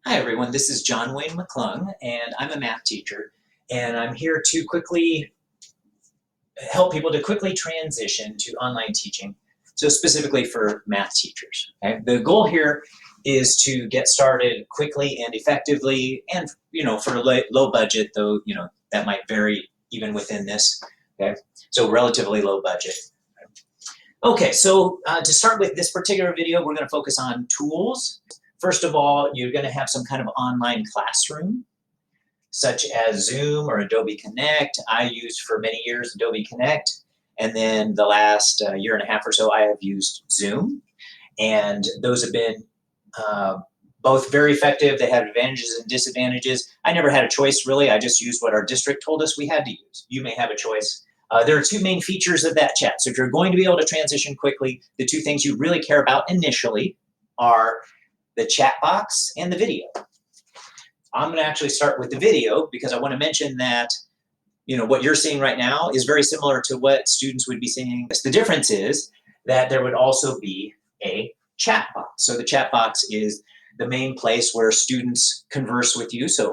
Hi everyone, this is John Wayne McClung, and I'm a math teacher, and I'm here to quickly help people to quickly transition to online teaching, so specifically for math teachers. Okay? The goal here is to get started quickly and effectively, and for a low budget, though that might vary even within this. Okay, so relatively low budget. Okay, so to start with this particular video, we're going to focus on tools. First of all, you're going to have some kind of online classroom, such as Zoom or Adobe Connect. I used for many years Adobe Connect, and then the last year and a half or so I have used Zoom, and those have been both very effective. They have advantages and disadvantages. I never had a choice, really. I just used what our district told us we had to use. You may have a choice. There are two main features of that chat. So if you're going to be able to transition quickly, the two things you really care about initially are the chat box and the video. I'm going to actually start with the video because I want to mention that what you're seeing right now is very similar to what students would be seeing. The difference is that there would also be a chat box. So the chat box is the main place where students converse with you. So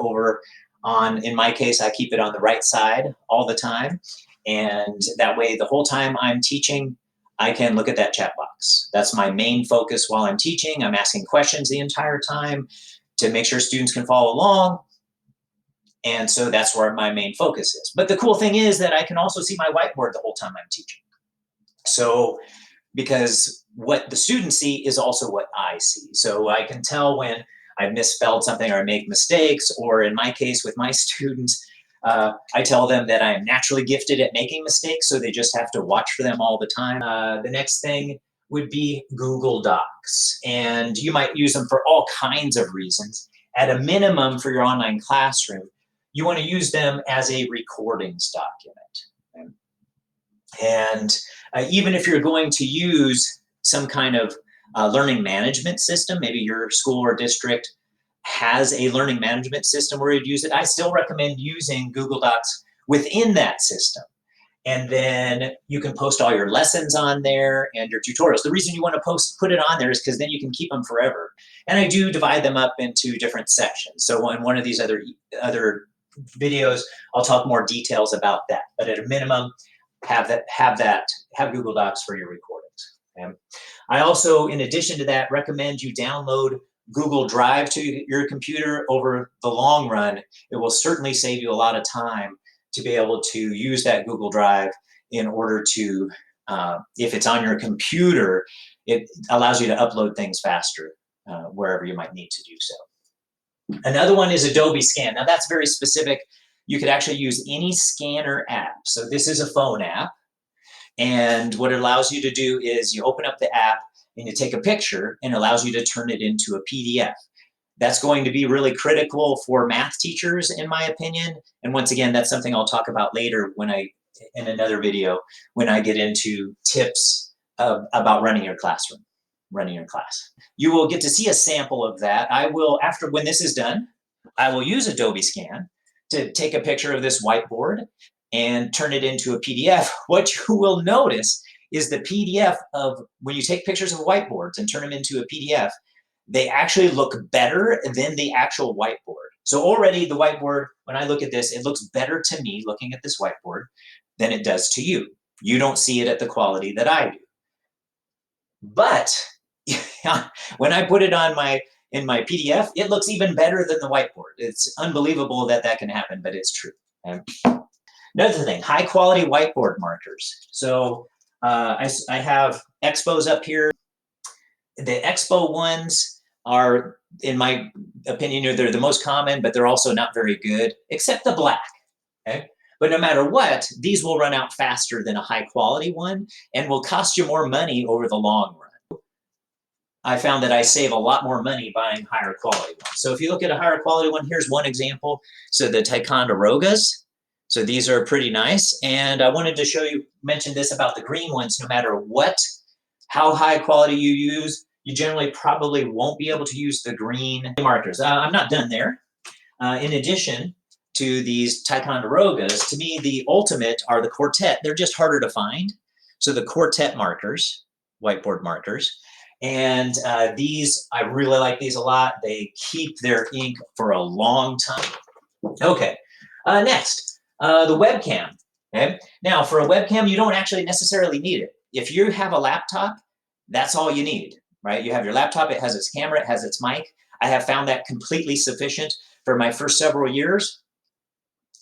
in my case, I keep it on the right side all the time. And that way, the whole time I'm teaching, I can look at that chat box. That's my main focus while I'm teaching. I'm asking questions the entire time to make sure students can follow along. And so that's where my main focus is. But the cool thing is that I can also see my whiteboard the whole time I'm teaching. So because what the students see is also what I see. So I can tell when I've misspelled something or I make mistakes, or in my case with my students, I tell them that I am naturally gifted at making mistakes, so they just have to watch for them all the time. The next thing would be Google Docs, and you might use them for all kinds of reasons. At a minimum for your online classroom, you want to use them as a recordings document. And even if you're going to use some kind of learning management system, maybe your school or district has a learning management system where you'd use it, I still recommend using Google Docs within that system. And then you can post all your lessons on there and your tutorials. The reason you want to put it on there is because then you can keep them forever. And I do divide them up into different sections. So in one of these other videos, I'll talk more details about that. But at a minimum, have Google Docs for your recordings. Okay? I also, in addition to that, recommend you download Google Drive to your computer. Over the long run, it will certainly save you a lot of time to be able to use that Google Drive in order to, if it's on your computer, it allows you to upload things faster wherever you might need to do so. Another one is Adobe Scan. Now that's very specific. You could actually use any scanner app. So this is a phone app. And what it allows you to do is you open up the app and you take a picture, and it allows you to turn it into a PDF. That's going to be really critical for math teachers, in my opinion. And once again, that's something I'll talk about later in another video, when I get into tips about running your class. You will get to see a sample of that. When this is done, I will use Adobe Scan to take a picture of this whiteboard and turn it into a PDF. What you will notice is the PDF of when you take pictures of whiteboards and turn them into a PDF, they actually look better than the actual whiteboard. So already the whiteboard, when I look at this, it looks better to me looking at this whiteboard than it does to you. You don't see it at the quality that I do. But when I put it in my PDF, it looks even better than the whiteboard. It's unbelievable that can happen, but it's true. Another thing, high quality whiteboard markers. So I have Expos up here. The Expo ones are, in my opinion, they're the most common, but they're also not very good, except the black. Okay? But no matter what, these will run out faster than a high quality one and will cost you more money over the long run. I found that I save a lot more money buying higher quality ones. So if you look at a higher quality one, here's one example. So the Ticonderogas. So these are pretty nice. And I wanted to mention this about the green ones. No matter how high quality you use, you generally probably won't be able to use the green markers. I'm not done there. In addition to these Ticonderogas, to me, the ultimate are the Quartet. They're just harder to find. So the Quartet markers, whiteboard markers. And these, I really like these a lot. They keep their ink for a long time. Okay, next, the webcam. Okay, now for a webcam, you don't actually necessarily need it. If you have a laptop, that's all you need, right? You have your laptop, it has its camera, it has its mic. I have found that completely sufficient for my first several years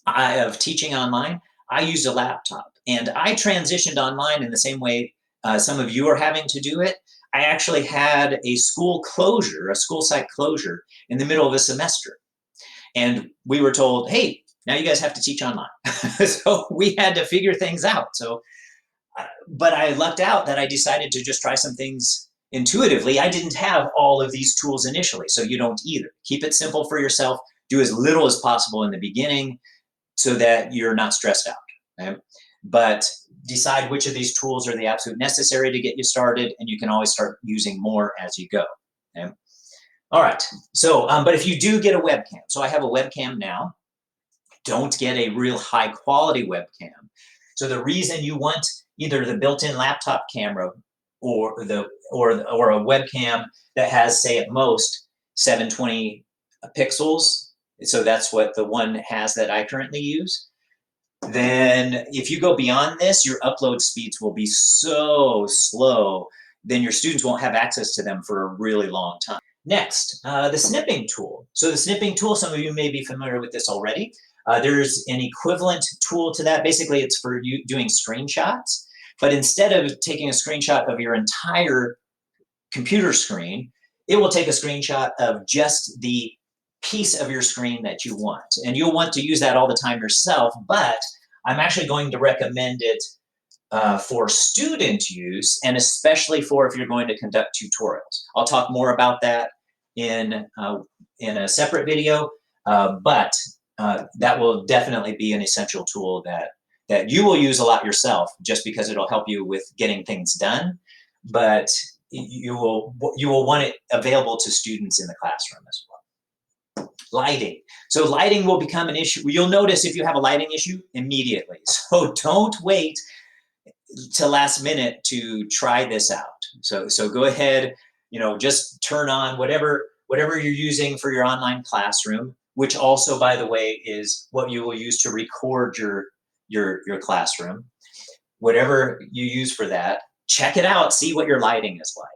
of teaching online. I used a laptop, and I transitioned online in the same way some of you are having to do it. I actually had a school closure, a school site closure in the middle of a semester. And we were told, hey, now you guys have to teach online. So we had to figure things out. So, but I lucked out that I decided to just try some things intuitively. I didn't have all of these tools initially, so you don't either. Keep it simple for yourself. Do as little as possible in the beginning so that you're not stressed out. Okay? But decide which of these tools are the absolute necessary to get you started, and you can always start using more as you go. Okay? All right, so, but if you do get a webcam, so I have a webcam now, don't get a real high quality webcam. So the reason you want either the built-in laptop camera or a webcam that has, say, at most 720 pixels, so that's what the one has that I currently use, then if you go beyond this, your upload speeds will be so slow, then your students won't have access to them for a really long time. Next, the snipping tool. So the snipping tool, some of you may be familiar with this already. There's an equivalent tool to that. Basically, it's for you doing screenshots. But instead of taking a screenshot of your entire computer screen, it will take a screenshot of just the piece of your screen that you want. And you'll want to use that all the time yourself, but I'm actually going to recommend it for student use, and especially for if you're going to conduct tutorials. I'll talk more about that in a separate video, but that will definitely be an essential tool that you will use a lot yourself, just because it'll help you with getting things done, but you will want it available to students in the classroom as well. Lighting. So lighting will become an issue. You'll notice if you have a lighting issue immediately. So don't wait till last minute to try this out. So go ahead, just turn on whatever you're using for your online classroom, which also, by the way, is what you will use to record your classroom. Whatever you use for that, check it out, see what your lighting is like.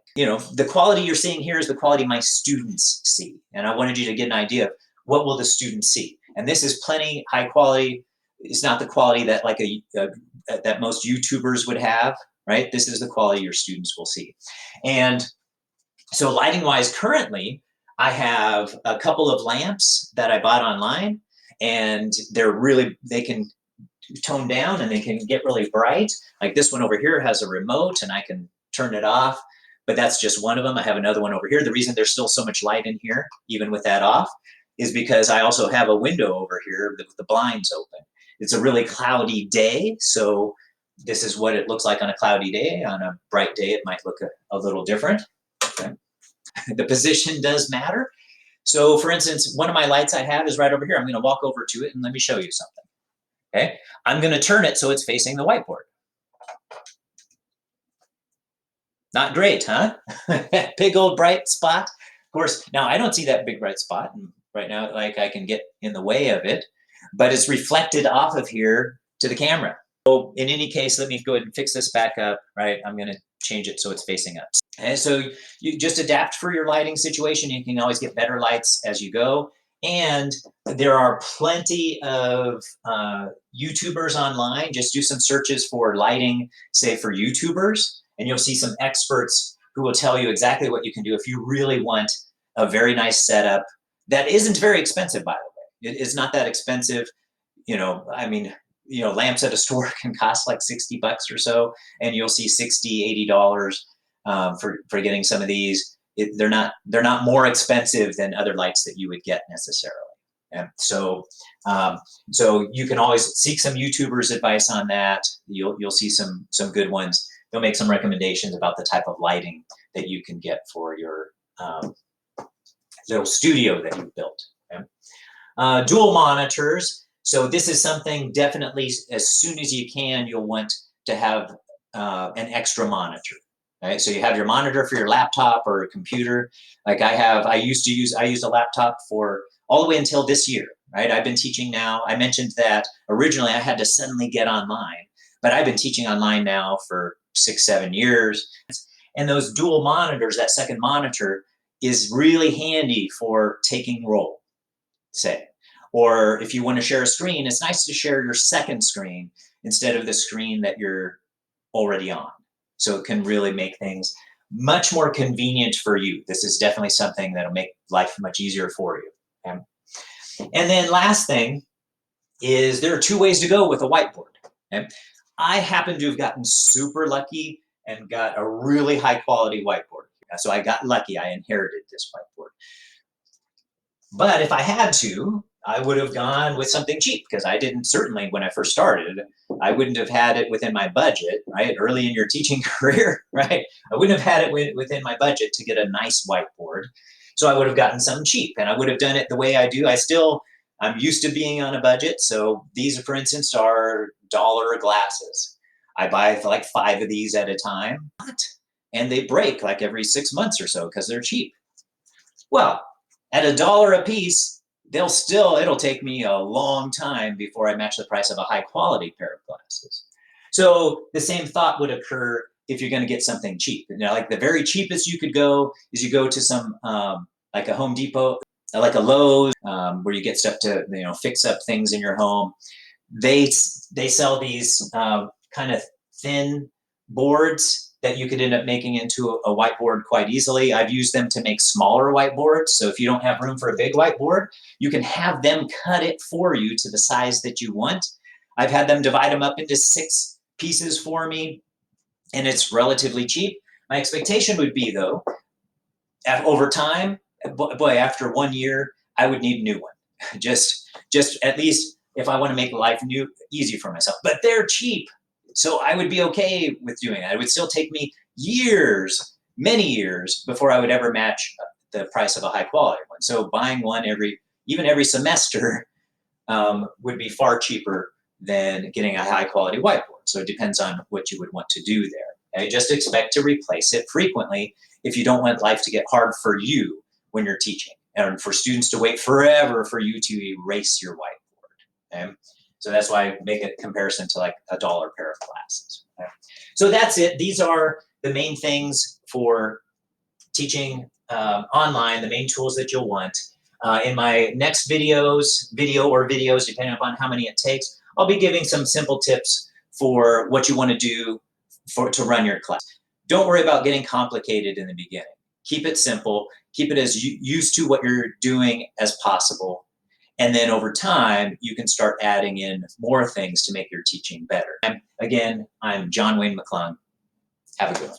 The quality you're seeing here is the quality my students see. And I wanted you to get an idea of what will the students see. And this is plenty high quality. It's not the quality that that most YouTubers would have, right? This is the quality your students will see. And so lighting wise, currently, I have a couple of lamps that I bought online, and they can tone down and they can get really bright. Like this one over here has a remote and I can turn it off, but that's just one of them. I have another one over here. The reason there's still so much light in here, even with that off, is because I also have a window over here with the blinds open. It's a really cloudy day, so this is what it looks like on a cloudy day. On a bright day, it might look a little different. Okay. The position does matter. So for instance, one of my lights I have is right over here. I'm going to walk over to it and let me show you something. Okay, I'm going to turn it so it's facing the whiteboard. Not great, huh? Big old bright spot. Of course, now I don't see that big bright spot right now, like I can get in the way of it, but it's reflected off of here to the camera. So in any case, let me go ahead and fix this back up, right? I'm going to change it so it's facing up. And so you just adapt for your lighting situation. You can always get better lights as you go. And there are plenty of YouTubers online. Just do some searches for lighting, say for YouTubers, and you'll see some experts who will tell you exactly what you can do if you really want a very nice setup that isn't very expensive, by the way. It's not that expensive. I mean, lamps at a store can cost like $60 or so, and you'll see $60, $80 for getting some of these. They're not more expensive than other lights that you would get necessarily. And so you can always seek some YouTubers' advice on that. You'll see some good ones. They'll make some recommendations about the type of lighting that you can get for your little studio that you've built. Okay? Dual monitors. So this is something definitely, as soon as you can, you'll want to have an extra monitor. Right? So you have your monitor for your laptop or a computer. Like I used a laptop for all the way until this year, right? I've been teaching now. I mentioned that originally I had to suddenly get online, but I've been teaching online now for 6, 7 years. And those dual monitors, that second monitor, is really handy for taking roll, say. Or if you want to share a screen, it's nice to share your second screen instead of the screen that you're already on. So it can really make things much more convenient for you. This is definitely something that'll make life much easier for you. Okay? And then last thing is there are 2 ways to go with a whiteboard. Okay? I happen to have gotten super lucky and got a really high quality whiteboard. So I got lucky. I inherited this whiteboard. But if I had to, I would have gone with something cheap because I didn't, certainly when I first started, I wouldn't have had it within my budget, right? Early in your teaching career, right? I wouldn't have had it within my budget to get a nice whiteboard. So I would have gotten something cheap and I would have done it the way I do. I'm used to being on a budget. So these, for instance, are dollar glasses. I buy like 5 of these at a time and they break like every 6 months or so because they're cheap. Well, at $1 a piece, it'll take me a long time before I match the price of a high quality pair of glasses. So the same thought would occur if you're going to get something cheap. You know, like the very cheapest you could go is you go to some like a Home Depot, like a Lowe's, where you get stuff to fix up things in your home. They sell these kind of thin boards that you could end up making into a whiteboard quite easily. I've used them to make smaller whiteboards. So if you don't have room for a big whiteboard, you can have them cut it for you to the size that you want. I've had them divide them up into 6 pieces for me, and it's relatively cheap. My expectation would be, though, over time, boy, after 1 year, I would need a new one. just at least if I want to make life easy for myself. But they're cheap. So I would be okay with doing that. It would still take me years, many years, before I would ever match the price of a high quality one. So buying one even every semester would be far cheaper than getting a high quality whiteboard. So it depends on what you would want to do there. Okay? Just expect to replace it frequently if you don't want life to get hard for you when you're teaching and for students to wait forever for you to erase your whiteboard. Okay? So that's why I make a comparison to like $1 pair of glasses. Okay? So that's it. These are the main things for teaching online, the main tools that you'll want. In my next video or videos, depending upon how many it takes, I'll be giving some simple tips for what you want to do to run your class. Don't worry about getting complicated in the beginning. Keep it simple. Keep it as used to what you're doing as possible. And then over time, you can start adding in more things to make your teaching better. Again, I'm John Wayne McClung. Have a good one.